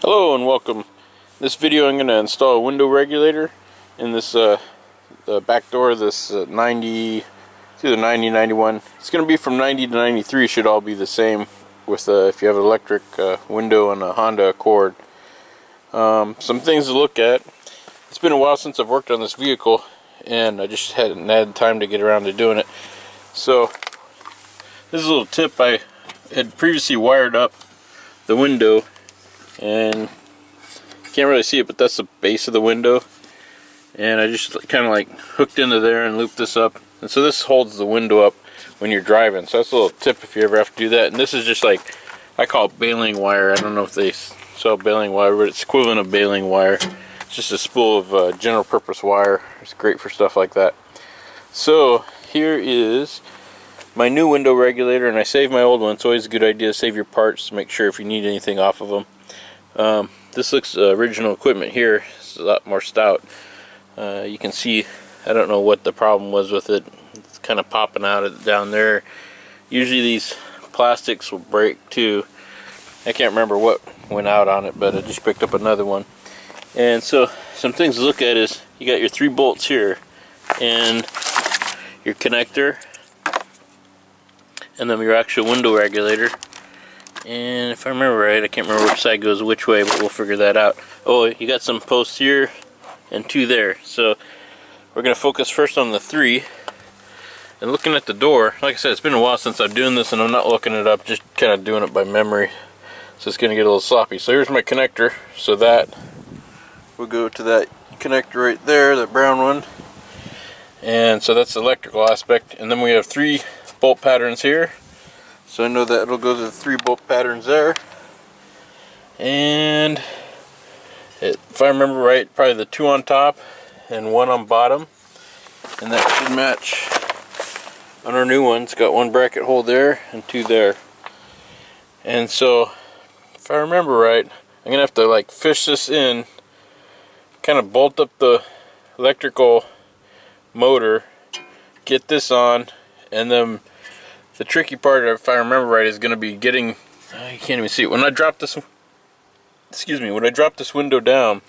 Hello and welcome. In this video I'm going to install a window regulator in this the back door of this 90, it's either 90, 91. It's going to be from 90 to 93, should all be the same with if you have an electric window on a Honda Accord. Some things to look at. It's been a while since I've worked on this vehicle and I just hadn't had time to get around to doing it. So this is a little tip. I had previously wired up the window, and you can't really see it, but that's the base of the window, and I just kind of like hooked into there and looped this up, and so this holds the window up when you're driving. So that's a little tip if you ever have to do that. And this is just like, I call it baling wire. I don't know if they sell baling wire, but it's equivalent of baling wire. It's just a spool of general purpose wire. It's great for stuff like that. So here is my new window regulator, and I saved my old one. It's always a good idea to save your parts to make sure if you need anything off of them. This looks original equipment here. It's a lot more stout. You can see, I don't know what the problem was with it. It's kind of popping out down there. Usually these plastics will break too. I can't remember what went out on it, but I just picked up another one. And so some things to look at is you got your 3 bolts here and your connector, and then your actual window regulator. And if I remember right, I can't remember which side goes which way, but we'll figure that out. Oh, you got some posts here and 2 there. So we're going to focus first on the 3. And looking at the door, like I said, it's been a while since I'm doing this, and I'm not looking it up, just kind of doing it by memory. So it's going to get a little sloppy. So here's my connector. So that we'll go to that connector right there, that brown one. And so that's the electrical aspect. And then we have 3 bolt patterns here. So I know that it'll go to the 3 bolt patterns there. And if I remember right, probably the 2 on top and 1 on bottom. And that should match on our new one. It's got 1 bracket hole there and 2 there. And so if I remember right, I'm gonna have to like fish this in, kind of bolt up the electrical motor, get this on, and then the tricky part, if I remember right, is going to be getting, I can't even see it. When I drop this, when I drop this window down,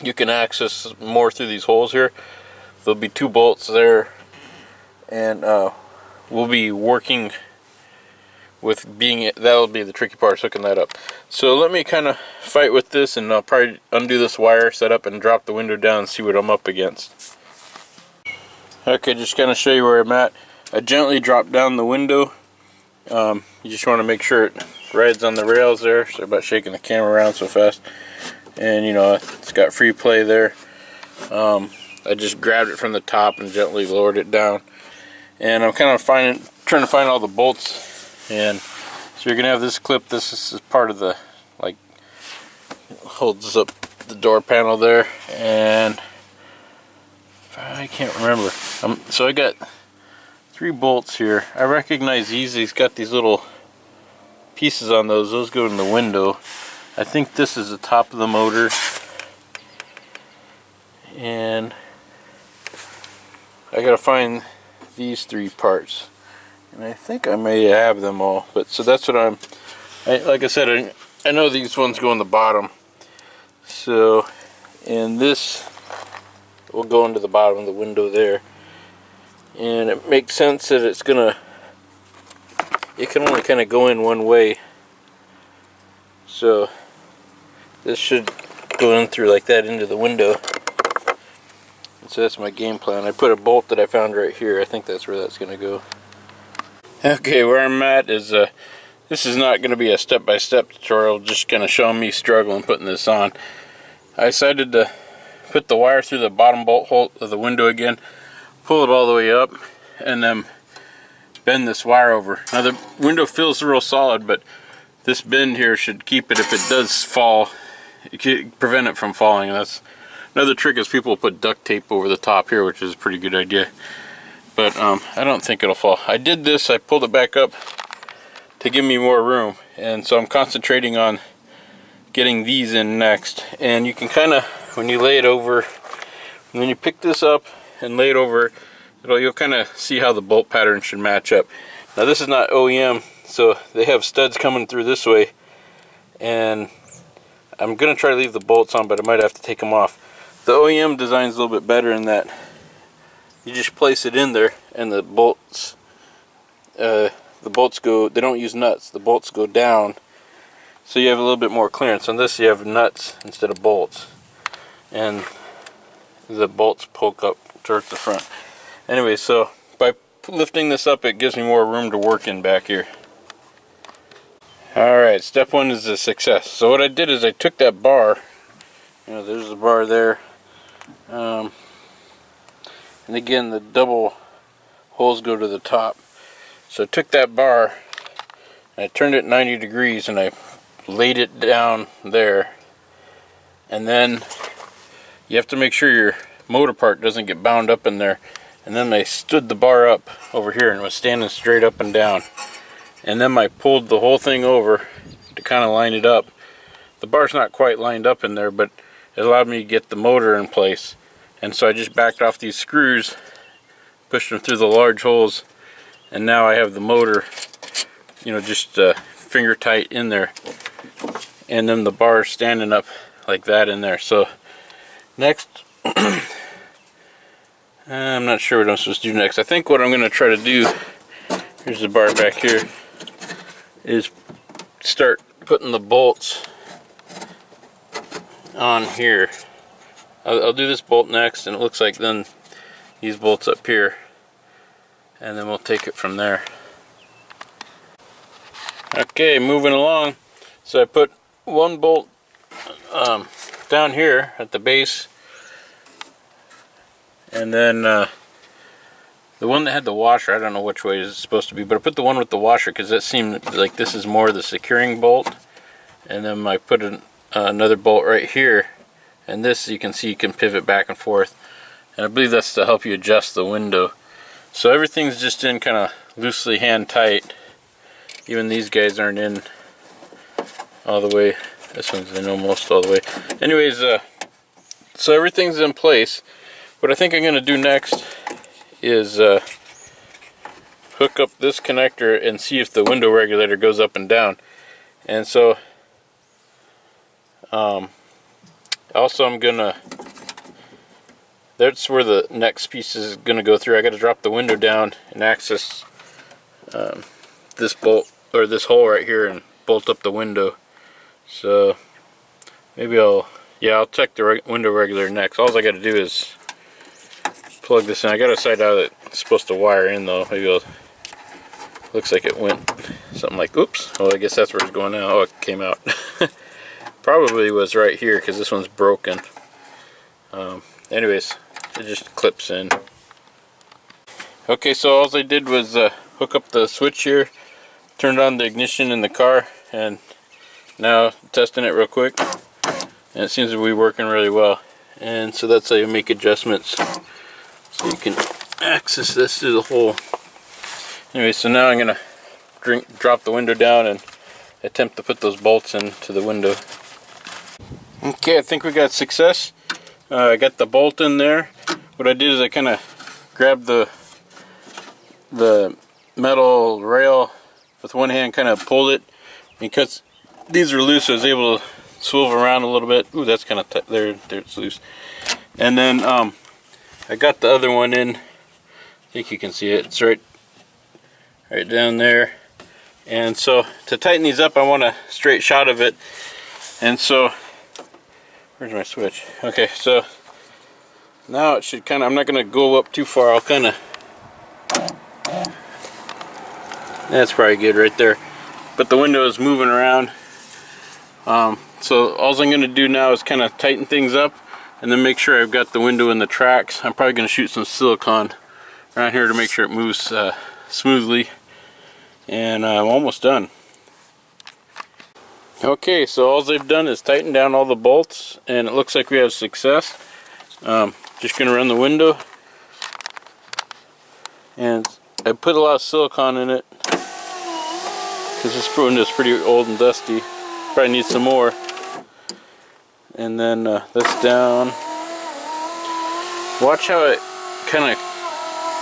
you can access more through these holes here. There'll be 2 bolts there, and we'll be working with that'll be the tricky part, is hooking that up. So let me kind of fight with this, and I'll probably undo this wire, set up, and drop the window down and see what I'm up against. Okay, just kind of show you where I'm at. I gently drop down the window. You just want to make sure it rides on the rails there. Sorry about shaking the camera around so fast. And you know, it's got free play there. I just grabbed it from the top and gently lowered it down. And I'm kind of trying to find all the bolts. And so you're gonna have this clip. This is part of the, like, holds up the door panel there. And I can't remember. So I got 3 bolts here. I recognize these. He's got these little pieces on those. Those go in the window. I think this is the top of the motor. And I gotta find these 3 parts. And I think I may have them all. But so that's what like I said, I know these ones go on the bottom. So, and this will go into the bottom of the window there. And it makes sense that it can only kind of go in one way. So this should go in through like that into the window. And so that's my game plan. I put a bolt that I found right here. I think that's where that's going to go. Okay, where I'm at is this is not going to be a step-by-step tutorial, just kind of showing me struggling putting this on. I decided to put the wire through the bottom bolt hole of the window again, pull it all the way up, and then bend this wire over. Now the window feels real solid, but this bend here should keep it. If it does fall, it can prevent it from falling. And that's another trick, is people put duct tape over the top here, which is a pretty good idea. But I don't think it'll fall. I did this, I pulled it back up to give me more room, and so I'm concentrating on getting these in next. And you can kind of, when you lay it over, when you pick this up and lay it over, you'll kind of see how the bolt pattern should match up. Now this is not OEM, so they have studs coming through this way, and I'm going to try to leave the bolts on, but I might have to take them off. The OEM design is a little bit better in that you just place it in there and the bolts go, they don't use nuts, the bolts go down, so you have a little bit more clearance. On this you have nuts instead of bolts, and the bolts poke up towards the front. Anyway, so by lifting this up, it gives me more room to work in back here. Alright, step one is a success. So what I did is I took that bar, there's the bar there, and again the double holes go to the top. So I took that bar and I turned it 90 degrees and I laid it down there, and then you have to make sure your motor part doesn't get bound up in there. And then I stood the bar up over here and was standing straight up and down, and then I pulled the whole thing over to kind of line it up. The bar's not quite lined up in there, but it allowed me to get the motor in place. And so I just backed off these screws, pushed them through the large holes, and now I have the motor, just finger tight in there, and then the bar standing up like that in there. So next, I'm not sure what I'm supposed to do next. I think what I'm going to try to do, here's the bar back here, is start putting the bolts on here. I'll do this bolt next, and it looks like then these bolts up here, and then we'll take it from there. Okay, moving along. So I put one bolt down here at the base, and then the one that had the washer, I don't know which way it's supposed to be, but I put the one with the washer because that seemed like this is more the securing bolt. And then I put another bolt right here, and this, you can see, you can pivot back and forth, and I believe that's to help you adjust the window. So everything's just in kind of loosely hand tight. Even these guys aren't in all the way. This one's in almost all the way. Anyways, so everything's in place. What I think I'm going to do next is hook up this connector and see if the window regulator goes up and down. And so also I'm gonna, that's where the next piece is gonna go through. I got to drop the window down and access this bolt, or this hole right here, and bolt up the window. So maybe I'll check the window regulator next. All I got to do is plug this in. I got a side out that it's supposed to wire in though. Maybe looks like it went something like, oops. Oh, I guess that's where it's going now. Oh, it came out. Probably was right here because this one's broken. Anyways, it just clips in. Okay, so all I did was hook up the switch here, turned on the ignition in the car, and now testing it real quick, and it seems to be working really well. And so that's how you make adjustments, so you can access this through the hole. Anyway, so now I'm gonna drop the window down and attempt to put those bolts into the window. Okay, I think we got success. I got the bolt in there. What I did is I kind of grabbed the metal rail with one hand, kind of pulled it, because these are loose, so I was able to swivel around a little bit. Ooh, that's kind of tight. There it's loose. And then I got the other one in. I think you can see it. It's right down there. And so to tighten these up, I want a straight shot of it. And so, where's my switch? Okay, so now it should kind of, I'm not going to go up too far. I'll kind of, that's probably good right there. But the window is moving around. So all I'm going to do now is kind of tighten things up and then make sure I've got the window in the tracks. I'm probably going to shoot some silicone around here to make sure it moves smoothly. And I'm almost done. Okay, so all they've done is tighten down all the bolts, and it looks like we have success. Just going to run the window, and I put a lot of silicone in it because this window is pretty old and dusty. Probably need some more. And then that's down. Watch how it kind of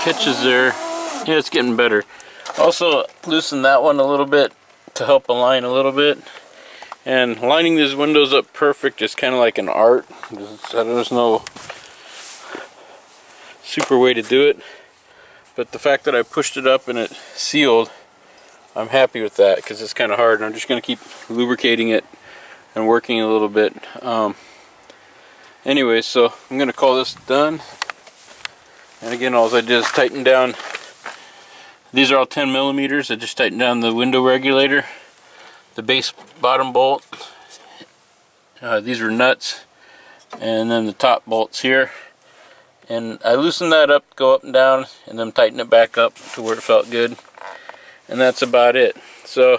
catches there. Yeah, it's getting better. Also loosen that one a little bit to help align a little bit. And lining these windows up perfect is kind of like an art. There's no super way to do it. But the fact that I pushed it up and it sealed, I'm happy with that because it's kind of hard. And I'm just going to keep lubricating it and working a little bit. Anyway, so I'm going to call this done. And again, all I did is tighten down. These are all 10 millimeters. I just tightened down the window regulator, the base bottom bolt. These are nuts, and then the top bolts here. And I loosened that up, go up and down, and then tighten it back up to where it felt good. And that's about it. So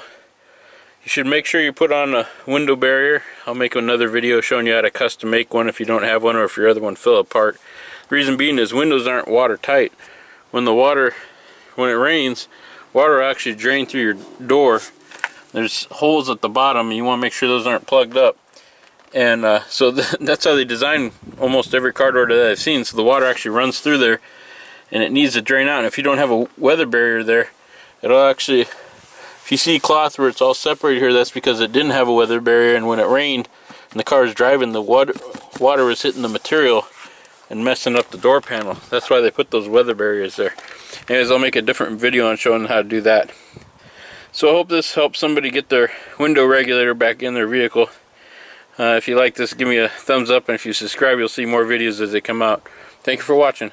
you should make sure you put on a window barrier. I'll make another video showing you how to custom make one if you don't have one, or if your other one fell apart. The reason being is windows aren't watertight. When it rains, water will actually drain through your door. There's holes at the bottom, and you want to make sure those aren't plugged up. And so that's how they design almost every car door that I've seen. So the water actually runs through there, and it needs to drain out. And if you don't have a weather barrier there, it'll actually, if you see cloth where it's all separated here, that's because it didn't have a weather barrier, and when it rained and the car is driving, the water was hitting the material and messing up the door panel. That's why they put those weather barriers there. Anyways, I'll make a different video on showing how to do that. So I hope this helps somebody get their window regulator back in their vehicle. If you like this, give me a thumbs up, and if you subscribe, you'll see more videos as they come out. Thank you for watching.